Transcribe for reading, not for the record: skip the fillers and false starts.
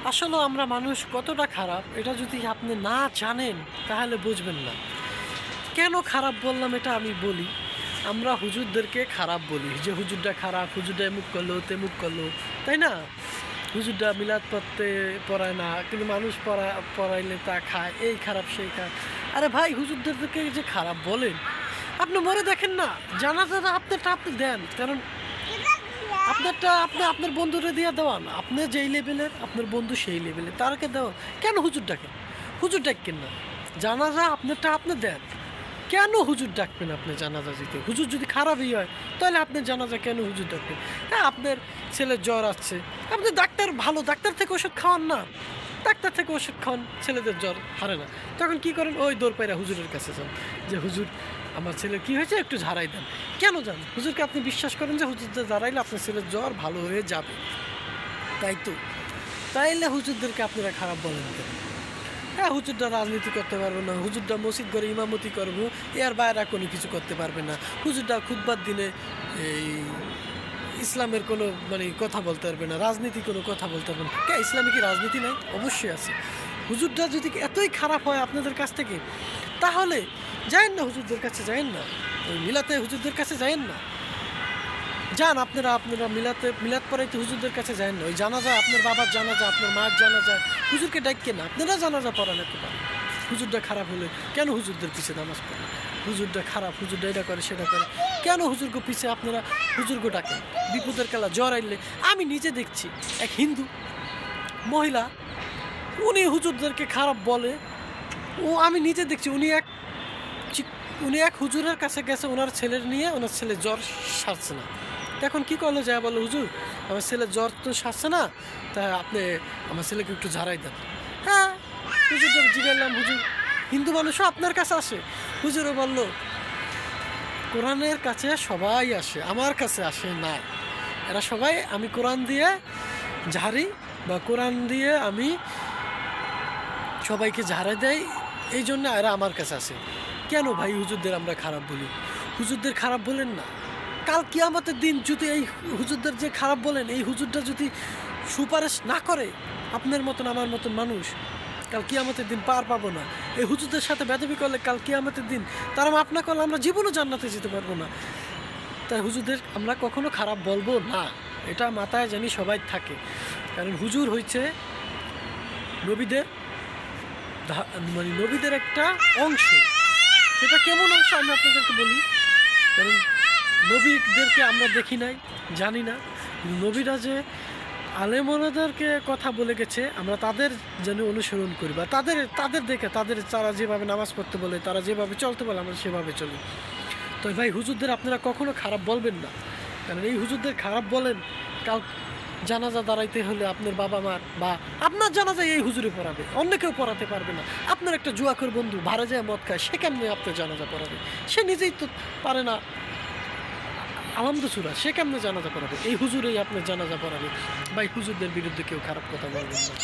আসলে আমরা মানুষ কতটা খারাপ এটা যদি আপনি না জানেন তাহলে বুঝবেন না। কেন খারাপ বললাম এটা আমি বলি। আমরা হুজুরদেরকে খারাপ বলি যে হুজুরটা খারাপ, হুজুরটা এমুক করলো তেমুক করলো, তাই না? হুজুরটা মিলাদ পড়তে পড়ায় না, কিন্তু মানুষ পড়াইলে তা খায়, এই খারাপ সেই খারাপ। আরে ভাই, হুজুরদেরকে যে খারাপ বলেন, আপনি মরে দেখেন না, জানাজাটা আপনারটা আপনি দেন। কারণ আপনারটা আপনি আপনার বন্ধুরে দিয়ে দেওয়ান। আপনি যেই লেভেলের, আপনার বন্ধু সেই লেভেলের, তারকে দেওয়া। কেন হুজুর ডাকেন? হুজুর ডাকেন না, জানাজা আপনারটা আপনি দেন। কেন হুজুর ডাকবেন আপনি জানাজা দিতে? হুজুর যদি খারাপই হয় তাহলে আপনার জানাজা কেন হুজুর ডাকবেন? হ্যাঁ, আপনার ছেলের জ্বর আসছে, আপনি ডাক্তার, ভালো ডাক্তার থেকে ওষুধ খাওয়ান না। ডাক্তার থেকে ওষুধ খাওয়ান, ছেলেদের জ্বর হারে না। তখন কি করেন? ওই দৌড় পায়রা হুজুরের কাছে যান, যে হুজুর আমার ছেলের কী হয়েছে একটু ঝাড়াই দেন। কেন যান? হুজুরকে আপনি বিশ্বাস করেন যে হুজুরদের ঝাড়াইলে আপনার ছেলের জ্বর ভালো হয়ে যাবে, তাই তো? তাইলে হুজুরদেরকে আপনারা খারাপ বলেন কেন? হ্যাঁ, হুজুরটা রাজনীতি করতে পারবে না, হুজুরটা মসজিদ করে ইমামতি করবো, এর বাইরে কোনো কিছু করতে পারবে না। হুজুরটা খুতবার দিনে এই ইসলামের কোনো কথা বলতে পারবে না, রাজনীতি কোনো কথা বলতে পারবে না। কে, ইসলামে কি রাজনীতি নাই? অবশ্যই আছে। হুজুরটা যদি এতই খারাপ হয় আপনাদের কাছ থেকে, তাহলে যায়েন না, হুজুরদের কাছে যায়েন না, ওই মিলাতে হুজুরদের কাছে যায়েন না। যান, আপনারা মিলাদ পড়াইতে হুজুরদের কাছে যান না। ওই জানাজা, আপনার বাবার জানাজা, আপনার মায়ের জানাজা, হুজুরকে ডাককে না, আপনারা জানাজা পড়ান একটু পারেন। হুজুরটা খারাপ হলে কেন হুজুরদের পিছে নামাজ পড়েন? হুজুরটা খারাপ, হুজুরটা এটা করে সেটা করে, কেন হুজুরকে পিছে আপনারা হুজুরকে ডাকেন? বিপদের কালা জ্বর আইলে আমি নিজে দেখছি, এক হিন্দু মহিলা, উনি হুজুরদেরকে খারাপ বলে। আমি নিজে দেখছি, উনি এক হুজুরের কাছে গেছে ওনার ছেলের নিয়ে, ওনার ছেলের জ্বর সারছে না। এখন কি করলো? যায় বলো, হুজুর আমার ছেলের জ্বর তো সারছে না, তা আপনি আমার ছেলেকে একটু ঝাড়াই দেন। হ্যাঁ, হুজুর জিগাইলাম, হুজুর হিন্দু মানুষও আপনার কাছে আসে? হুজুরও বলল, কোরআনের কাছে সবাই আসে, আমার কাছে আসে না। এরা সবাই, আমি কোরআন দিয়ে ঝাড়ি, বা কোরআন দিয়ে আমি সবাইকে ঝাড়ে দেয়, এই জন্য এরা আমার কাছে আসে। কেন ভাই হুজুরদের আমরা খারাপ বলি? হুজুরদের খারাপ বলেন না। কাল কিয়ামতের দিন যদি এই হুজুরদের যে খারাপ বলেন, এই হুজুরটা যদি সুপারিশ না করে আপনার মতন আমার মতন মানুষ, কাল কিয়ামতের দিন পার পাবো না। এই হুজুরদের সাথে বেদবি করলে কাল কিয়ামতের দিন তারা মাফ না করলে আমরা জীবনও জান্নাতে যেতে পারবো না। তাই হুজুরদের আমরা কখনো খারাপ বলবো না, এটা মাথায় জানি সবাই থাকে। কারণ হুজুর হচ্ছে নবীদের নবীদের একটা অংশ। সেটা কেমন অংশ আমি আপনাদেরকে বলি। কারণ নবীদেরকে আমরা দেখি নাই, জানি না, নবীরা যে আলেমদেরকে কথা বলে গেছে, আমরা তাদের যেন অনুসরণ করি, বা তাদের দেখে, তারা যেভাবে নামাজ পড়তে বলে, তারা যেভাবে চলতে বলে, আমরা সেভাবে চলি। তো ভাই, হুজুরদের আপনারা কখনো খারাপ বলবেন না। কারণ এই হুজুরদের খারাপ বলেন, কাল জানাজা দাঁড়াইতে হলে আপনার বাবা মার, বা আপনার জানাজা এই হুজুরে পড়াবে, অন্য কেউ পড়াতে পারবে না। আপনার একটা জুয়াখোর বন্ধু ভাড়া যায় মদ খায়, সে কেমনি আপনার জানাজা পড়াবে? সে নিজেই তো পারে না আলহামদুলিল্লাহ, সে কেমনে জানাজা পড়াবে? এই হুজুরেই আপনার জানাজা পড়াবে। ভাই, হুজুরদের বিরুদ্ধে কেউ খারাপ কথা বলবেন না।